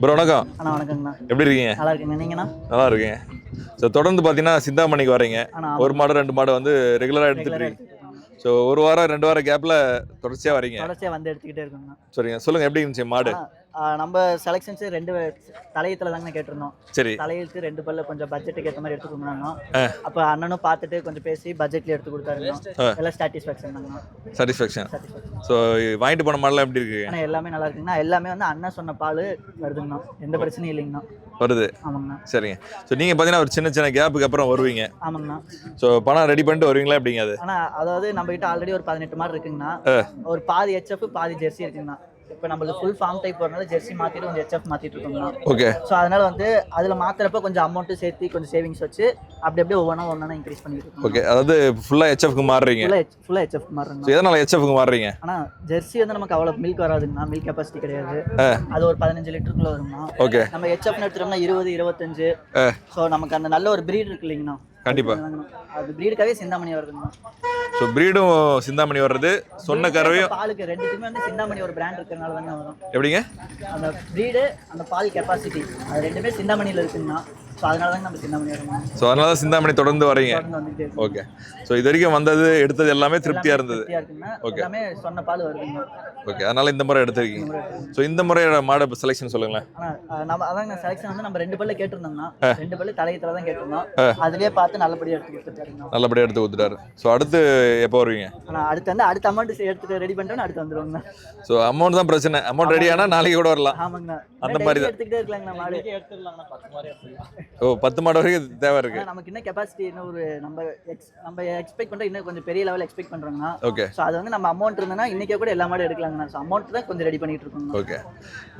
Bro வணக்கம். அண்ணா வணக்கங்கண்ணா. எப்படி இருக்கீங்க? நல்லா இருக்கீங்க, நீங்கண்ணா? நல்லா இருக்கீங்க. ஸோ தொடர்ந்து பார்த்தீங்கன்னா சிந்தாமணிக்கு வரீங்க. அண்ணா ஒரு மாடு 2 மாடு வந்து ரெகுலராக எடுத்துட்டு ரெகுலராக இருக்கீங்க. எடுத்துக்கிட்டோம். ஸோ ஒரு வாரம் 2 வாரம் கேப்பில் தொடர்ச்சியாக வரீங்க. தொடர்ச்சியாக வந்து எடுத்துக்கிட்டே இருக்கோங்கண்ணா. சரிங்க, சொல்லுங்கள் எப்படி இருந்துச்சு மாடு? நம்ம செலெக்ஷன்ஸ் 2 தலையத்தில் தாங்க கேட்டிருந்தோம். சரி, தலையெழுத்து 2 பல்ல கொஞ்சம் பட்ஜெட்டுக்கு ஏற்ற மாதிரி எடுத்து கொடுக்கணும். அப்போ அண்ணனும் பார்த்துட்டு கொஞ்சம் பேசி பட்ஜெட்ல எடுத்து கொடுத்தாருங்க. எல்லாம் சாட்டிஸ்ஃபேக்ஷன் தாங்க. சாட்டிஸ்ஃபேக்ஷன். ஸோ வாங்கிட்டு போன மாடெல்லாம் எப்படி இருக்கு? ஆனால் எல்லாமே நல்லா இருக்குங்கண்ணா. எல்லாமே வந்து அண்ணன் சொன்ன பால் வருதுங்கண்ணா. எந்த பிரச்சனையும் இல்லைங்கண்ணா. வருது. ஆமாங்கண்ணா. சரிங்க. ஸோ நீங்கள் பார்த்தீங்கன்னா ஒரு சின்ன சின்ன கேப்புக்கு அப்புறம் வருவீங்க. ஆமாங்கண்ணா. ஸோ பணம் ரெடி பண்ணிட்டு வருவீங்களா எப்படிங்க அது? ஆனால் அதாவது நம்ம கிட்ட ஆல்ரெடி ஒரு 18 மாடு இருக்குங்கண்ணா. ஒரு பாதி ஹெச்எஃப் பாதி ஜெர்சி இருக்குங்கண்ணா. இப்போ நம்மளுக்கு ஃபுல் ஃபார்ம் டைப் வரனால ஜெர்சி மாற்றிட்டு கொஞ்சம் ஹெச்எஃப் மாற்றிட்டு இருக்கோம்னா. ஓகே. ஸோ அதனால வந்து அதில் மாத்திரப்ப கொஞ்சம் அமௌண்ட்டு சேர்த்து கொஞ்சம் சேவிங்ஸ் வச்சு அப்படியே ஒவ்வொன்றா இன்க்ரீஸ் பண்ணிட்டு இருக்கோம். ஓகே, அதாவது ஃபுல்லாக ஹெச்எஃப்க்கு மாறுறீங்க. ஃபுல்லாக ஹெச்எஃப் மாறுறோம். ஸோ எதனால் ஹெச்எஃப்க்கு மாறுறீங்க? ஆனால் ஜெர்சி வந்து நமக்கு அவ்வளோ மில்க் வராதுங்கண்ணா. மில்க் கெப்பாசிட்டி கிடையாது. அது ஒரு 15 லிட்டருக்குள்ள வருங்கண்ணா. ஓகே. நம்ம ஹெச்எஃப்னு எடுத்துட்டோம்னா 20 25. ஸோ நமக்கு அந்த நல்ல ஒரு ப்ரீட் இருக்கு இல்லைங்கண்ணா. கண்டிப்பா அது ப்ரீடுக்காகவே சிந்தாமணி வருதுங்கண்ணா. ஸோ ப்ரீடும் சிந்தாமணி வர்றது சொன்ன கறவையும் பாலுக்கு ரெண்டுக்குமே வந்து சிந்தாமணி ஒரு பிராண்ட் இருக்கிறனால தாங்க வரும். எப்படிங்க? அந்த ப்ரீடு அந்த பால் கெப்பாசிட்டி அது ரெண்டுமே சிந்தாமணியில் இருக்குங்கண்ணா. ஸோ அதனால தாங்க நம்ம சிந்தாமணி வரணும். ஸோ அதனால தான் சிந்தாமணி தொடர்ந்து வரீங்க. ஓகே. ஸோ இது வரைக்கும் வந்தது எடுத்தது எல்லாமே திருப்தியாக இருந்தது. ஓகே. எல்லாமே சொன்ன பால் வருதுங்கண்ணா. ஓகே, அதனால இந்த முறை எடுத்திருக்கீங்க. ஸோ இந்த முறையோட மாடு செலெக்ஷன் சொல்லுங்களேன். நம்ம அதாங்க செலெக்ஷன் வந்து நம்ம 2 பல்ல கேட்டிருந்தோம்னா 2 பல்ல தலையத்தில் தான் கேட்டிருந்தோம். அதுலேயே பார்த்து நல்லபடியாக எடுத்து கொடுத்துட்டாருங்க. நல்லபடியாக எடுத்து கொடுத்துட்டாரு. ஸோ அடுத்து எப்போ வருவீங்க? ஆனால் அடுத்த அமௌண்ட் எடுத்துட்டு ரெடி பண்ணிட்டோம்னா அடுத்து வந்துடுவோங்கண்ணா. ஸோ அமௌண்ட் தான் பிரச்சனை. அமௌண்ட் ரெடி ஆனால் நாளைக்கு கூட வரலாம். ஆமாங்கண்ணா. அந்த மாதிரி தான் எடுத்துக்கிட்டே இருக்கலாங்கண்ணா. மாடு எடுத்துடலாங்கண்ணா. 10 மாடு எடுத்துக்கலாம். ஓ 10 மாடு வரைக்கும் தேவை இருக்கு. நமக்கு இன்னும் கெப்பாசிட்டி இன்னும் ஒரு நம்ம எக்ஸ்பெக்ட் பண்ணுறோம். இன்னும் கொஞ்சம் பெரிய லெவல் எக்ஸ்பெக்ட் பண்ணுறோங்கண்ணா. ஓகே. ஸோ அது வந்து நம்ம அமௌண்ட் இருந்ததுன்னா இன்னைக்கே கூட எல்லா மாடும் எடுக்கலாங்கண்ணா. ஸோ அமௌண்ட் தான் கொஞ்சம் ரெடி பண்ணிட்டு இருக்கோம். Okay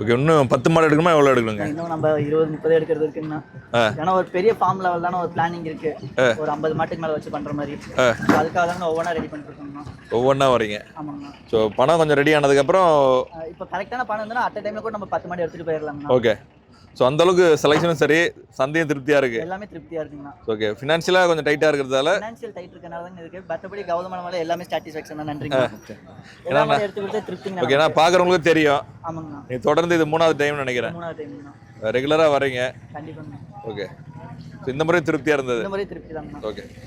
okay. இன்னும் 10 மாடு எடுக்கணுமா எவ்வளோ எடுக்கணுங்க? இன்னும் நம்ம 20 30 எடுக்கிறது இருக்குங்கண்ணா. ஏன்னா ஒரு பெரிய ஃபார்ம் லெவல் தானே ஒரு பிளானிங் இருக்கு. ஒரு 50 மாட்டுக்கு மேலே வச்சு பண்ற மாதிரி. அதுக்காக தான் ஒவ்வொன்றா ரெடி பண்ணிட்டு இருக்கோம்ண்ணா. ஒவ்வொன்றா வரீங்க. ஆமாங்கண்ணா. ஸோ பணம் கொஞ்சம் ரெடி ஆனதுக்கப்புறம் இப்போ கரெக்டான பணம் இருந்தால் அட் டைம்ல கூட நம்ம 10 மாடு எடுத்துட்டு போயிடலாங்கண்ணா. ஓகே. ஸோ அந்த அளவுக்கு செலெக்ஷனும் சரி, சந்தையும் திருப்தியா இருக்கு. எல்லாமே திருப்தியா இருக்குங்கண்ணா. ஓகே. ஃபினான்ஷியலாக கொஞ்சம் டைட்டா இருக்கிறதால ஃபினான்ஷியல் டைட் இருக்கனால தான் இருக்கு. மற்றபடி கௌதமன மேலே எல்லாமே சாட்டிஸ்ஃபேக்ஷன் தான். நன்றிங்க. எல்லாமே எடுத்து கொடுத்து திருப்திங்க. ஓகே. நான் பார்க்குறவங்களுக்கு தெரியும். ஆமாங்கண்ணா. நீ தொடர்ந்து இது 3வது டைம் நினைக்கிறேன். 3வது டைம்ங்கண்ணா. ரெகுலராக வரீங்க. கண்டிப்பாங்கண்ணா. ஓகே. ஸோ இந்த முறை திருப்தியாக இருந்தது. இந்த முறை திருப்தி தாங்கண்ணா. ஓகே.